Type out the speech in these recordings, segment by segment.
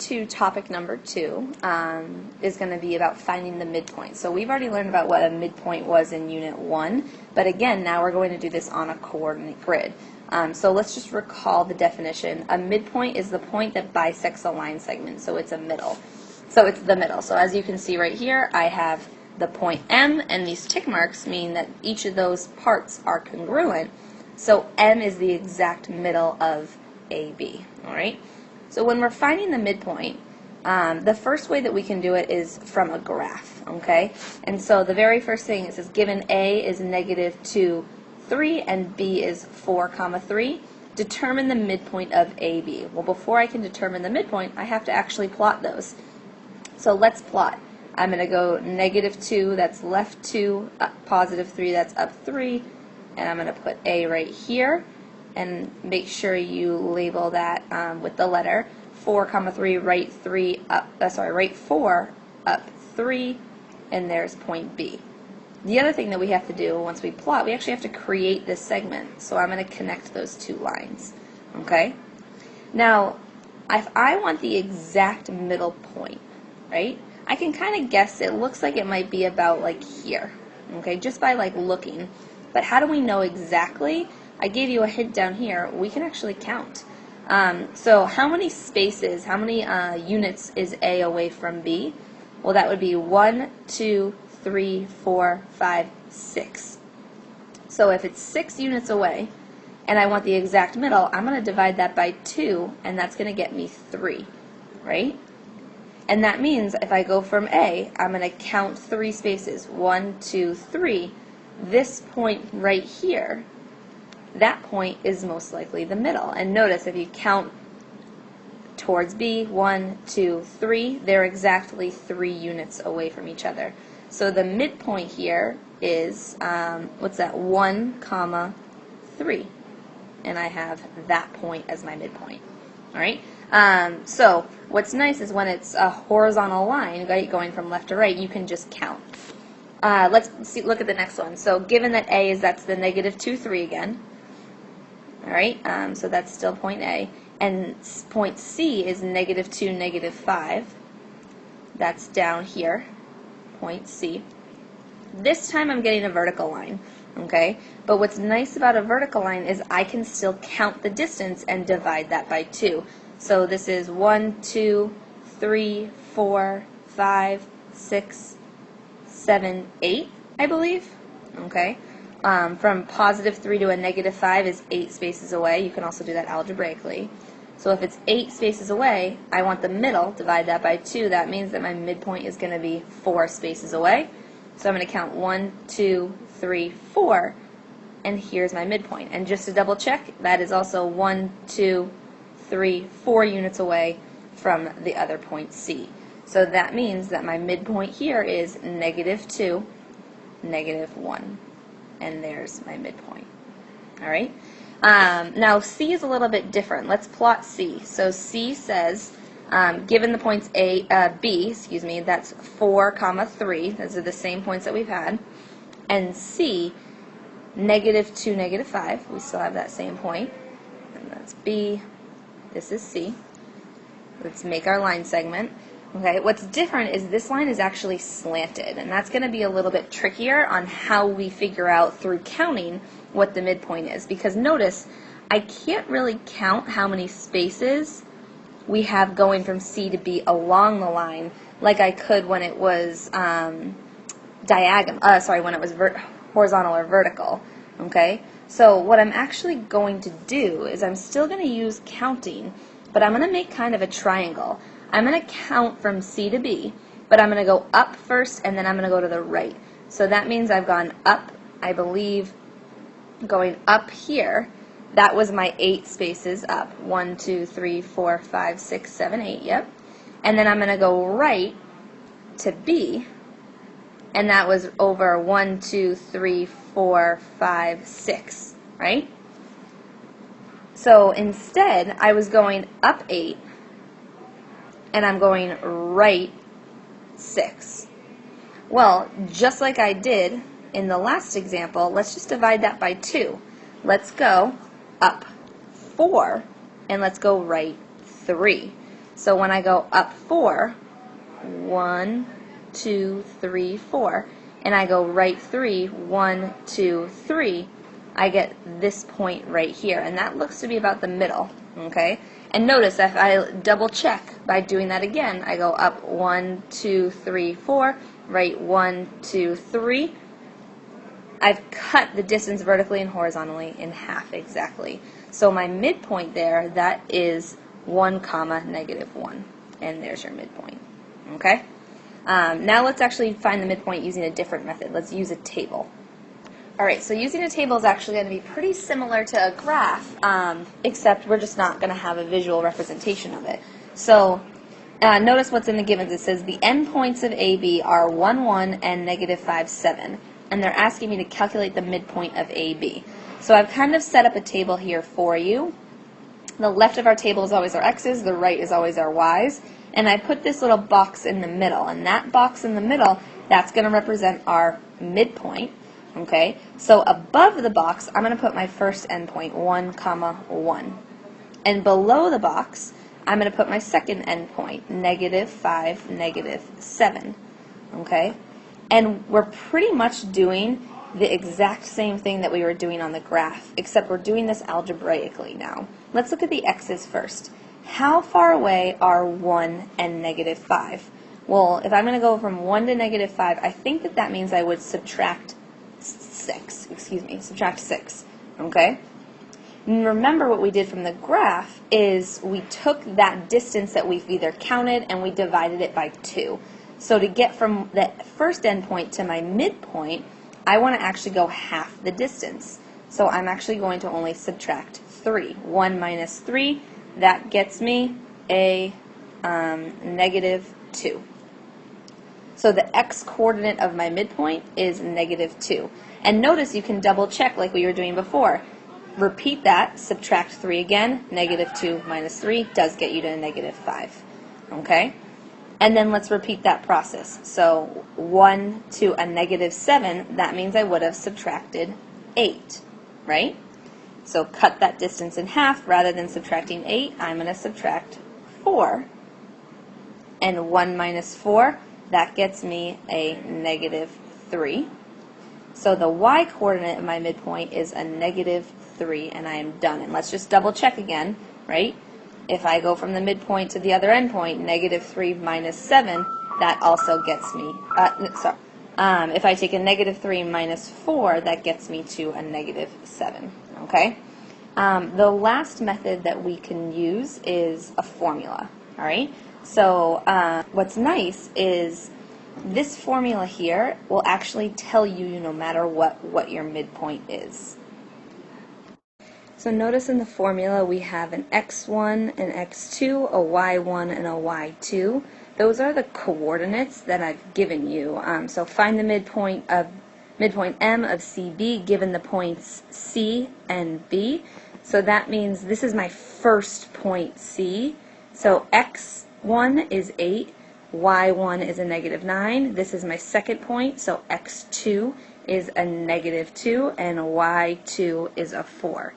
to topic number 2 is going to be about finding the midpoint. So we've already learned about what a midpoint was in Unit 1, but again, now we're going to do this on a coordinate grid. So let's just recall the definition. A midpoint is the point that bisects a line segment, so it's a middle. So it's the middle. So as you can see right here, I have the point M, and these tick marks mean that each of those parts are congruent. So M is the exact middle of AB, all right? So when we're finding the midpoint, the first way that we can do it is from a graph, okay? And so the very first thing, it says given A is -2, 3, and B is 4, 3, determine the midpoint of AB. Well, before I can determine the midpoint, I have to actually plot those. So let's plot. I'm going to go -2, that's left 2, up +3, that's up 3, and I'm going to put A right here, and make sure you label that with the letter 4, 3, right 3, up, right 4, up 3, and there's point B. The other thing that we have to do once we plot, we actually have to create this segment. So I'm going to connect those two lines. Okay? Now, if I want the exact middle point, right? I can kind of guess it looks like it might be about like here. Okay? Just by like looking. But how do we know exactly? I gave you a hint down here. We can actually count. So how many spaces, how many units is A away from B? Well, that would be 1, 2, 3, 4, 5, 6. So if it's 6 units away and I want the exact middle, I'm going to divide that by 2, and that's going to get me 3, right? And that means if I go from A, I'm going to count 3 spaces. 1, 2, 3. This point right here, that point is most likely the middle. And notice if you count towards B, 1, 2, 3, they're exactly 3 units away from each other. So the midpoint here is, what's that, 1, 3. And I have that point as my midpoint. All right? So what's nice is when it's a horizontal line, right, going from left to right, you can just count. Let's see, look at the next one. So given that A is, that's the -2, 3 again. All right? So that's still point A. And point C is -2, -5. That's down here. Point C. This time I'm getting a vertical line, okay? But what's nice about a vertical line is I can still count the distance and divide that by 2. So this is 1, 2, 3, 4, 5, 6, 7, 8, I believe, okay? From +3 to a -5 is 8 spaces away. You can also do that algebraically. So if it's 8 spaces away, I want the middle, divide that by 2. That means that my midpoint is going to be 4 spaces away. So I'm going to count 1, 2, 3, 4, and here's my midpoint. And just to double check, that is also 1, 2, 3, 4 units away from the other point C. So that means that my midpoint here is -2, -1. And there's my midpoint. All right? Now C is a little bit different. Let's plot C. So C says, given the points B, that's 4, 3. Those are the same points that we've had. And C, -2, -5. We still have that same point. And that's B. This is C. Let's make our line segment. Okay, what's different is this line is actually slanted, and that's going to be a little bit trickier on how we figure out through counting what the midpoint is, because notice I can't really count how many spaces we have going from C to B along the line like I could when it was when it was horizontal or vertical. Okay, so what I'm actually going to do is I'm still going to use counting, but I'm going to make kind of a triangle. I'm going to count from C to B, but I'm going to go up first, and then I'm going to go to the right. So that means I've gone up, I believe, going up here. That was my 8 spaces up. 1, 2, 3, 4, 5, 6, 7, 8, yep. And then I'm going to go right to B, and that was over 1, 2, 3, 4, 5, 6, right? So instead, I was going up 8, and I'm going right 6. Well, just like I did in the last example, let's just divide that by 2. Let's go up 4, and let's go right 3. So when I go up 4, 1, 2, 3, 4, and I go right 3, 1, 2, 3, I get this point right here, and that looks to be about the middle, okay? And notice if I double check by doing that again, I go up 1, 2, 3, 4, right 1, 2, 3. I've cut the distance vertically and horizontally in half exactly. So my midpoint there, that is 1 comma negative 1, and there's your midpoint, okay? Now let's actually find the midpoint using a different method. Let's use a table. Alright, so using a table is actually going to be pretty similar to a graph, except we're just not going to have a visual representation of it. So notice what's in the givens. It says the endpoints of AB are 1, 1 and negative 5, 7. And they're asking me to calculate the midpoint of AB. So I've kind of set up a table here for you. The left of our table is always our x's, the right is always our y's. And I put this little box in the middle. And that box in the middle, that's going to represent our midpoint. Okay, so above the box, I'm going to put my first endpoint, 1, comma 1. And below the box, I'm going to put my second endpoint, negative 5, negative 7. Okay, and we're pretty much doing the exact same thing that we were doing on the graph, except we're doing this algebraically now. Let's look at the x's first. How far away are 1 and negative 5? Well, if I'm going to go from 1 to negative 5, I think that that means I would subtract 6, okay? And remember what we did from the graph is we took that distance that we've either counted and we divided it by 2. So to get from the first endpoint to my midpoint, I want to actually go half the distance. So I'm actually going to only subtract 3. 1 minus 3, that gets me a negative 2. So the x-coordinate of my midpoint is negative 2. And notice you can double check like we were doing before. Repeat that, subtract 3 again, negative 2 minus 3 does get you to negative 5. Okay? And then let's repeat that process. So 1 to a negative 7, that means I would have subtracted 8, right? So cut that distance in half. Rather than subtracting 8, I'm going to subtract 4. And 1 minus 4, that gets me a negative 3. So the y-coordinate of my midpoint is a negative 3, and I am done. And let's just double check again, right? If I go from the midpoint to the other endpoint, negative 3 minus 7, that also gets me, if I take a negative 3 minus 4, that gets me to a negative 7, okay? The last method that we can use is a formula, all right? So what's nice is this formula here will actually tell you no matter what your midpoint is. So notice in the formula we have an x1, an x2, a y1, and a y2. Those are the coordinates that I've given you. So find the midpoint M of CB given the points C and B. So that means this is my first point C. So x1 is 8. y1 is a negative 9. This is my second point, so x2 is a negative 2, and y2 is a 4.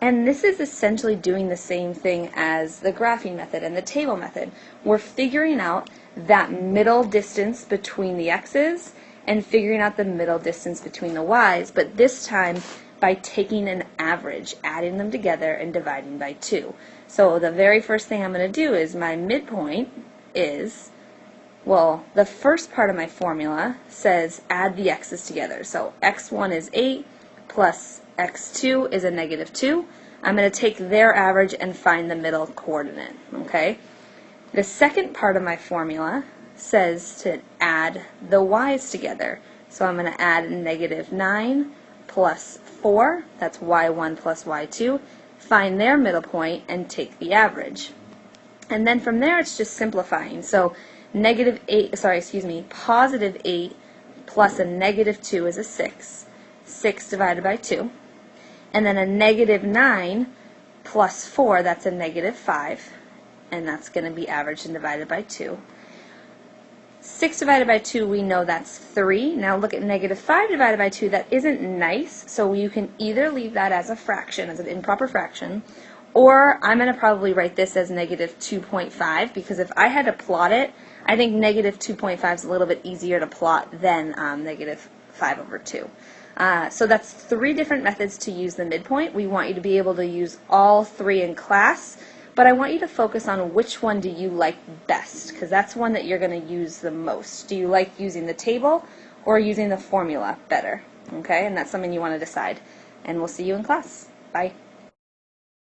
And this is essentially doing the same thing as the graphing method and the table method. We're figuring out that middle distance between the x's and figuring out the middle distance between the y's, but this time by taking an average, adding them together, and dividing by 2. So the very first thing I'm going to do is my midpoint is, well, the first part of my formula says add the x's together. So x1 is 8 plus x2 is a negative 2. I'm going to take their average and find the middle coordinate, okay? The second part of my formula says to add the y's together. So I'm going to add negative 9 plus 4, that's y1 plus y2, find their middle point and take the average. And then from there it's just simplifying. So positive 8 plus a negative 2 is a 6. 6 divided by 2. And then a negative 9 plus 4, that's a negative 5. And that's going to be averaged and divided by 2. 6 divided by 2, we know that's 3. Now look at negative 5 divided by 2. That isn't nice, so you can either leave that as a fraction, as an improper fraction, Or I'm going to probably write this as negative 2.5 because if I had to plot it, I think negative 2.5 is a little bit easier to plot than negative 5 over 2. So that's 3 different methods to use the midpoint. We want you to be able to use all 3 in class, but I want you to focus on which one do you like best, because that's one that you're going to use the most. Do you like using the table or using the formula better? Okay, and that's something you want to decide. And we'll see you in class. Bye.